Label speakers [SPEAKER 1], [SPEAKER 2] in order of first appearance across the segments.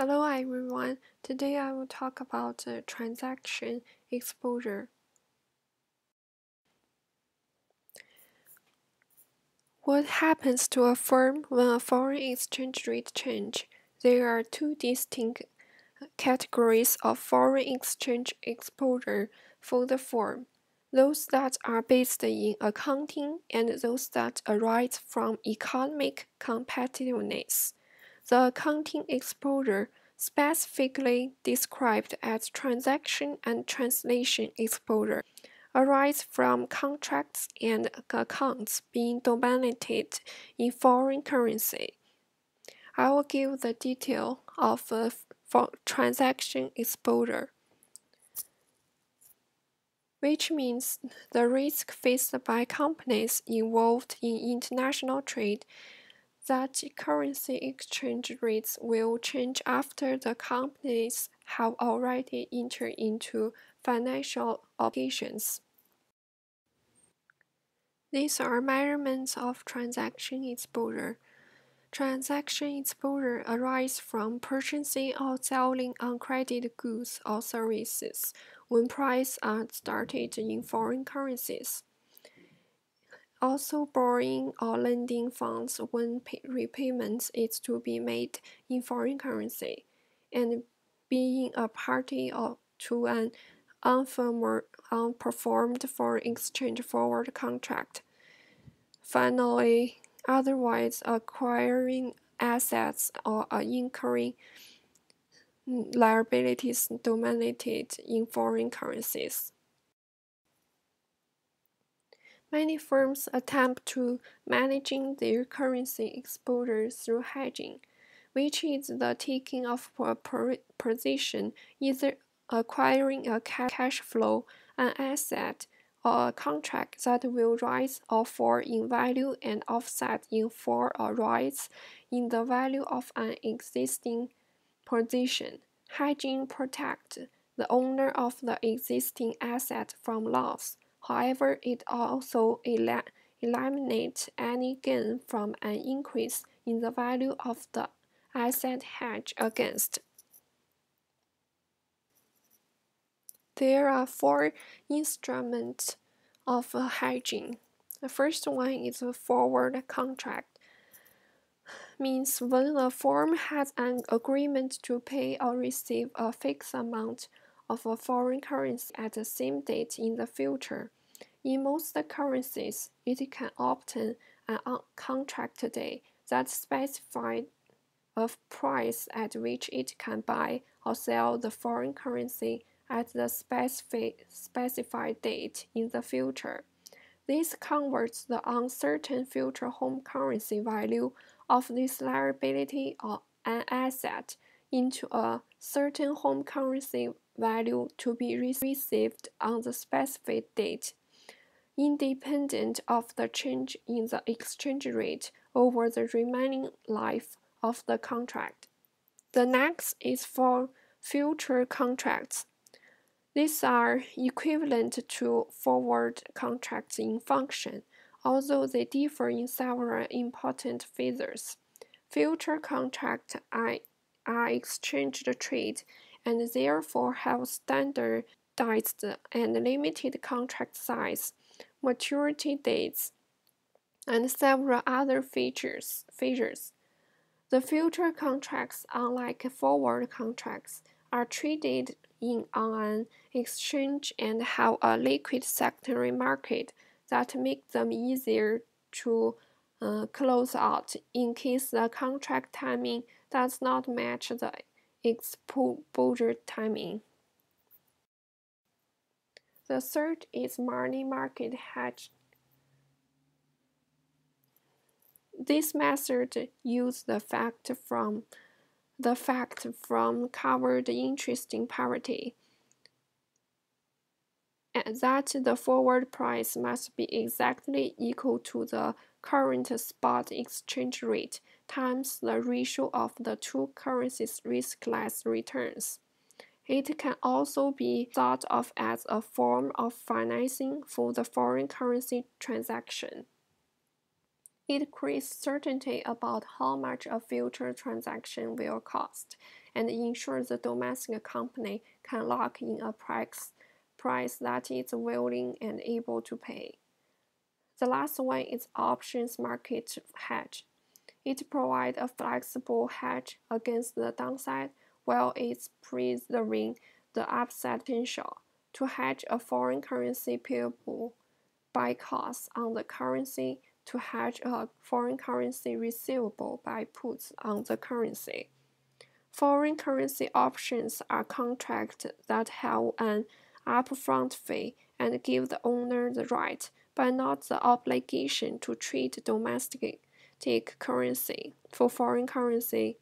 [SPEAKER 1] Hello everyone, today I will talk about transaction exposure. What happens to a firm when a foreign exchange rate change? There are two distinct categories of foreign exchange exposure for the firm. Those that are based in accounting and those that arise from economic competitiveness. The accounting exposure, specifically described as transaction and translation exposure, arise from contracts and accounts being denominated in foreign currency. I will give the detail of transaction exposure, which means the risk faced by companies involved in international trade that currency exchange rates will change after the companies have already entered into financial obligations. These are measurements of transaction exposure. Transaction exposure arises from purchasing or selling uncredited goods or services when prices are started in foreign currencies. Also borrowing or lending funds when repayment is to be made in foreign currency, and being a party to an unperformed foreign exchange forward contract. Finally, otherwise acquiring assets or incurring liabilities denominated in foreign currencies. Many firms attempt to managing their currency exposure through hedging, which is the taking of a position, either acquiring a cash flow, an asset, or a contract that will rise or fall in value and offset in fall or rise in the value of an existing position. Hedging protects the owner of the existing asset from loss. However, it also eliminates any gain from an increase in the value of the asset hedged against. There are four instruments of hedging. The first one is a forward contract. Means when a firm has an agreement to pay or receive a fixed amount of a foreign currency at the same date in the future. In most currencies, it can obtain a contract date that specifies a price at which it can buy or sell the foreign currency at the specified date in the future. This converts the uncertain future home currency value of this liability or an asset into a certain home currency value to be received on the specified date, independent of the change in the exchange rate over the remaining life of the contract. The next is for future contracts. These are equivalent to forward contracts in function, although they differ in several important features. Future contracts are exchange trade and therefore have standardized and limited contract size, maturity dates, and several other features. The future contracts, unlike forward contracts, are traded on an exchange and have a liquid secondary market that makes them easier to close out in case the contract timing does not match the exposure timing. The third is money market hedge. This method uses the fact from covered interest in parity, and that the forward price must be exactly equal to the current spot exchange rate times the ratio of the two currencies' riskless returns. It can also be thought of as a form of financing for the foreign currency transaction. It creates certainty about how much a future transaction will cost and ensures the domestic company can lock in a price that it's willing and able to pay. The last one is options market hedge. It provides a flexible hedge against the downside while it's preserving the upside potential. To hedge a foreign currency payable by costs on the currency, to hedge a foreign currency receivable by puts on the currency. Foreign currency options are contracts that have an upfront fee and give the owner the right, but not the obligation to trade domestic currency for foreign currency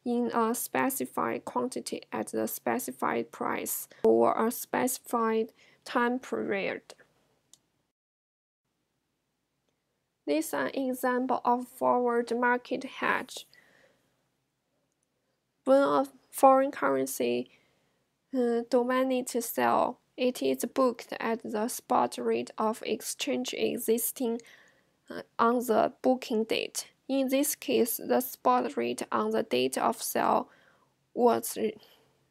[SPEAKER 1] in a specified quantity at the specified price or a specified time period. This is an example of forward market hedge. When a foreign currency denominated sale, it is booked at the spot rate of exchange existing on the booking date. In this case, the spot rate on the date of sale was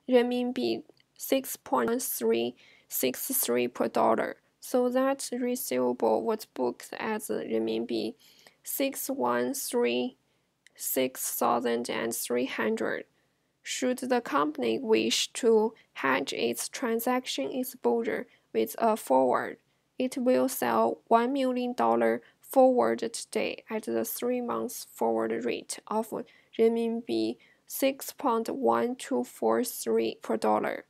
[SPEAKER 1] renminbi 6.1363 per dollar, so that receivable was booked as renminbi 613,300. Should the company wish to hedge its transaction exposure with a forward, it will sell $1 million forward today at the 3-month forward rate of renminbi 6.1243 per dollar.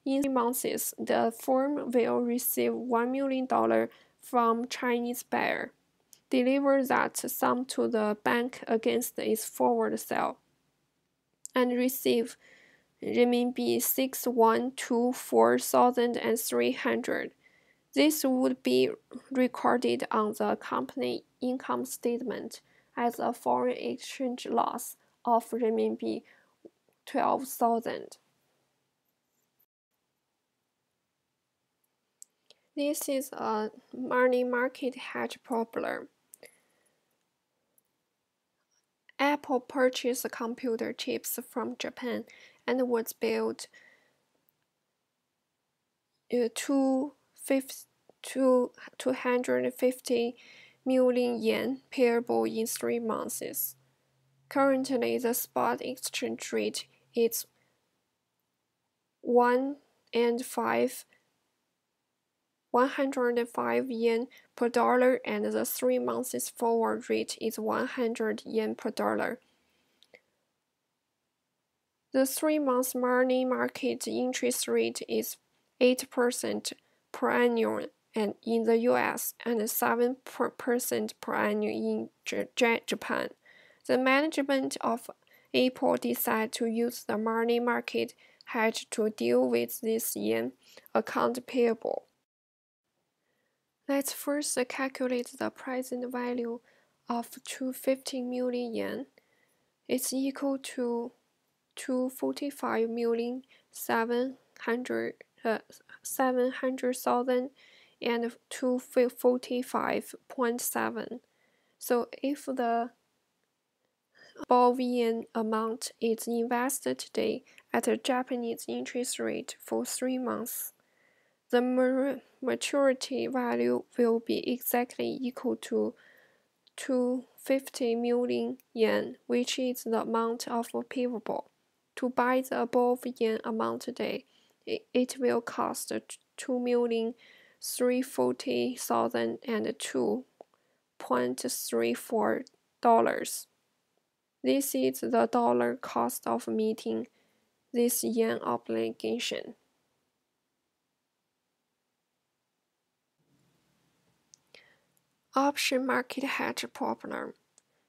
[SPEAKER 1] In 3 months, the firm will receive $1 million from Chinese buyer, deliver that sum to the bank against its forward sale, and receive renminbi 6,124,300. This would be recorded on the company income statement as a foreign exchange loss of renminbi 12,000. This is a money market hedge problem. Apple purchased computer chips from Japan and was billed 250 million yen payable in 3 months. Currently, the spot exchange rate is 105 yen per dollar, and the 3 months forward rate is 100 yen per dollar. The 3-month money market interest rate is 8% per annum in the US and 7% per annum in Japan. The management of Apple decided to use the money market hedge to deal with this yen account payable. Let's first calculate the present value of 250 million yen. It's equal to 245,700,000 and 245.7. So if the above yen amount is invested today at a Japanese interest rate for 3 months, the maturity value will be exactly equal to 250 million yen, which is the amount of payable. To buy the above yen amount today, it will cost 2,340,002.34 dollars. This is the dollar cost of meeting this yen obligation. Option market hedge problem.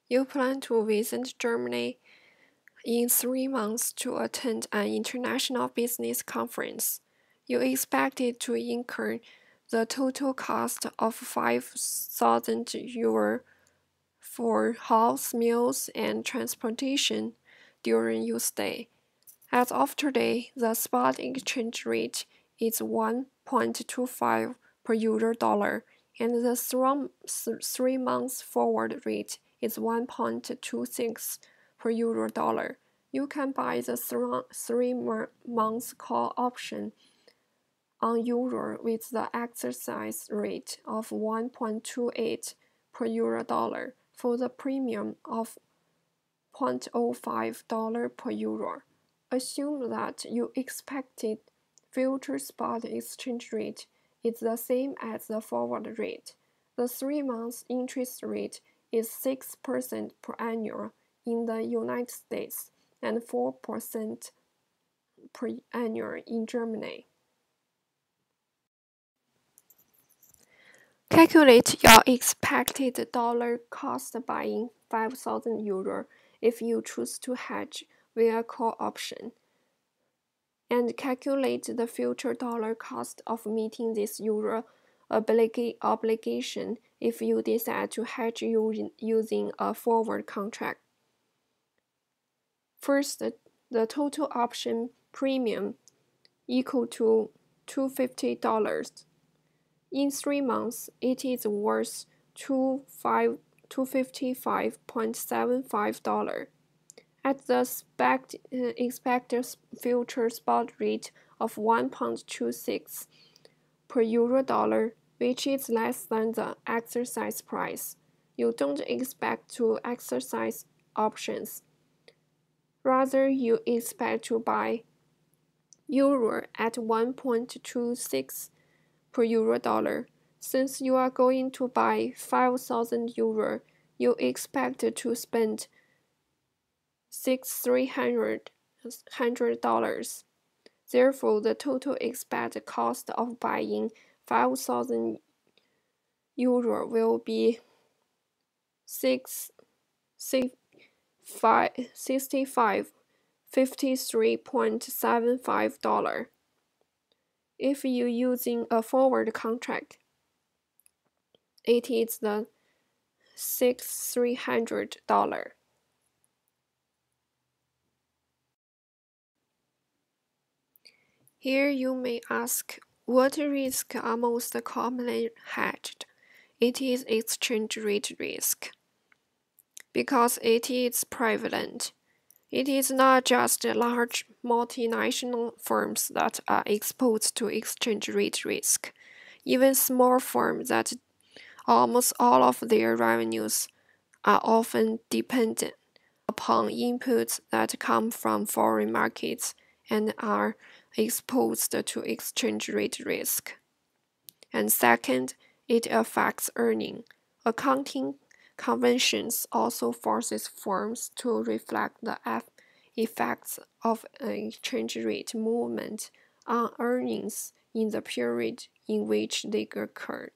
[SPEAKER 1] You plan to visit Germany in 3 months to attend an international business conference. You expected to incur the total cost of 5,000 euro for house, meals, and transportation during your stay. As of today, the spot exchange rate is 1.25 per euro dollar, and the 3 months forward rate is 1.26 per euro dollar. You can buy the 3-month call option on euro with the exercise rate of 1.28 per euro dollar for the premium of $0.05 per euro. Assume that your expected future spot exchange rate is the same as the forward rate. The 3-month interest rate is 6% per annum in the United States and 4% per annum in Germany. Calculate your expected dollar cost buying 5,000 euro if you choose to hedge via call option, and calculate the future dollar cost of meeting this euro obligation if you decide to hedge using a forward contract. First, the total option premium equal to $250. In 3 months, it is worth $255.75. At the expected future spot rate of 1.26 per euro dollar, which is less than the exercise price, you don't expect to exercise options. Rather, you expect to buy euro at 1.26 per euro dollar. Since you are going to buy 5,000 euro, you expect to spend $6,300. Therefore, the total expected cost of buying 5,000 euro will be $65.53.75. If you're using a forward contract, it is the $6,300. Here you may ask, what risks are most commonly hedged? It is exchange rate risk, because it is prevalent. It is not just large multinational firms that are exposed to exchange rate risk. Even small firms that almost all of their revenues are often dependent upon inputs that come from foreign markets and are exposed to exchange rate risk. And second, it affects earning. Accounting conventions also forces firms to reflect the effects of an exchange rate movement on earnings in the period in which they occur.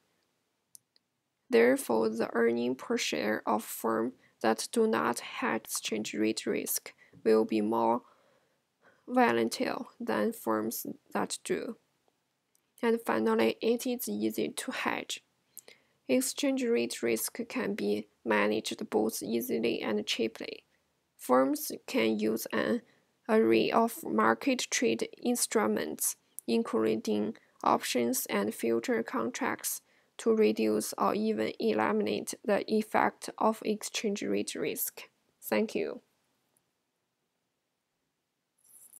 [SPEAKER 1] Therefore, the earning per share of firms that do not hedge exchange rate risk will be more volatile than firms that do. And finally, it is easy to hedge. Exchange rate risk can be managed both easily and cheaply. Firms can use an array of market trade instruments, including options and future contracts, to reduce or even eliminate the effect of exchange rate risk. Thank you.